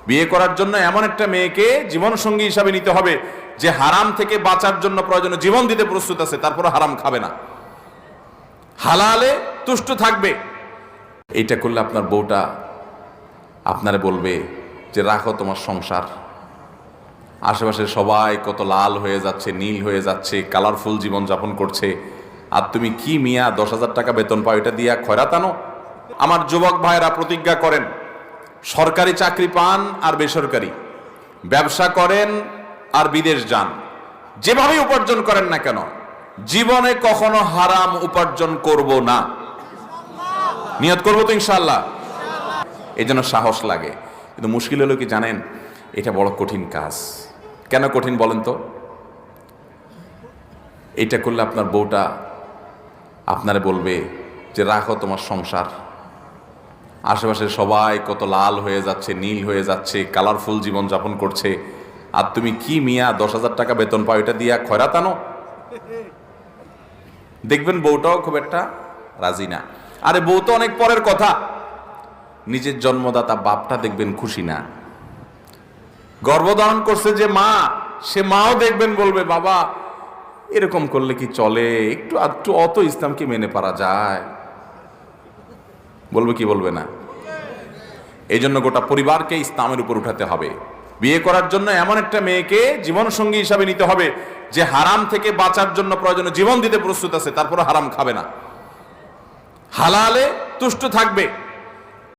বিয়ে করার জন্য এমন একটা মেয়েকে জীবন সঙ্গী হিসাবে নিতে হবে যে হারাম থেকে বাঁচার জন্য প্রয়োজনে জীবন দিতে প্রস্তুত আছে, তারপরে হারাম খাবে না, হালালে তুষ্ট থাকবে। এইটা করলে আপনার বউটা আপনারে বলবে যে রাখো তোমার সংসার, আশেপাশে সবাই কত লাল হয়ে যাচ্ছে, নীল হয়ে যাচ্ছে, কালারফুল জীবন যাপন করছে, আর তুমি কি মিয়া 10,000 টাকা বেতন পাও, এটা দিয়া খয়রাত আনো। আমার যুবক ভাইয়েরা প্রতিজ্ঞা করেন, সরকারি চাকরি পান আর বেসরকারি, ব্যবসা করেন আর বিদেশ যান, যেভাবে উপার্জন করেন না কেন, জীবনে কখনো হারাম উপার্জন করব না। নিয়ত করবো তো ইনশাআল্লাহ। এই জন্য সাহস লাগে। কিন্তু মুশকিল হলো কি জানেন, এটা বড় কঠিন কাজ। কেন কঠিন বলেন তো? এটা করলে আপনার বউটা আপনারে বলবে যে রাখো তোমার সংসার, আশেপাশে সবাই কত লাল হয়ে যাচ্ছে, নীল হয়ে যাচ্ছে, কালারফুল জীবন যাপন করছে, আর তুমি কি মিয়া 10,000 টাকা বেতন পাও, এটা দিয়া খয়রাত আনো। দেখবেন বউটাও খুব একটা রাজি না। আরে বউ তো অনেক পরের কথা, নিজের জন্মদাতা বাপটা দেখবেন খুশি না। গর্ভধারণ করছে যে মা, সে মাও দেখবেন বলবে বাবা এরকম করলে কি চলে, একটু একটু অত ইসলামকে মেনে পারা যায়, বলবে কি বলবে না? এই জন্য গোটা পরিবারকে ইসলামের উপর উঠাতে হবে। বিয়ে করার জন্য এমন একটা মেয়েকে জীবন সঙ্গী হিসাবে নিতে হবে যে হারাম থেকে বাঁচার জন্য প্রয়োজনে জীবন দিতে প্রস্তুত আছে, তারপরে হারাম খাবে না, হালালে তুষ্ট থাকবে।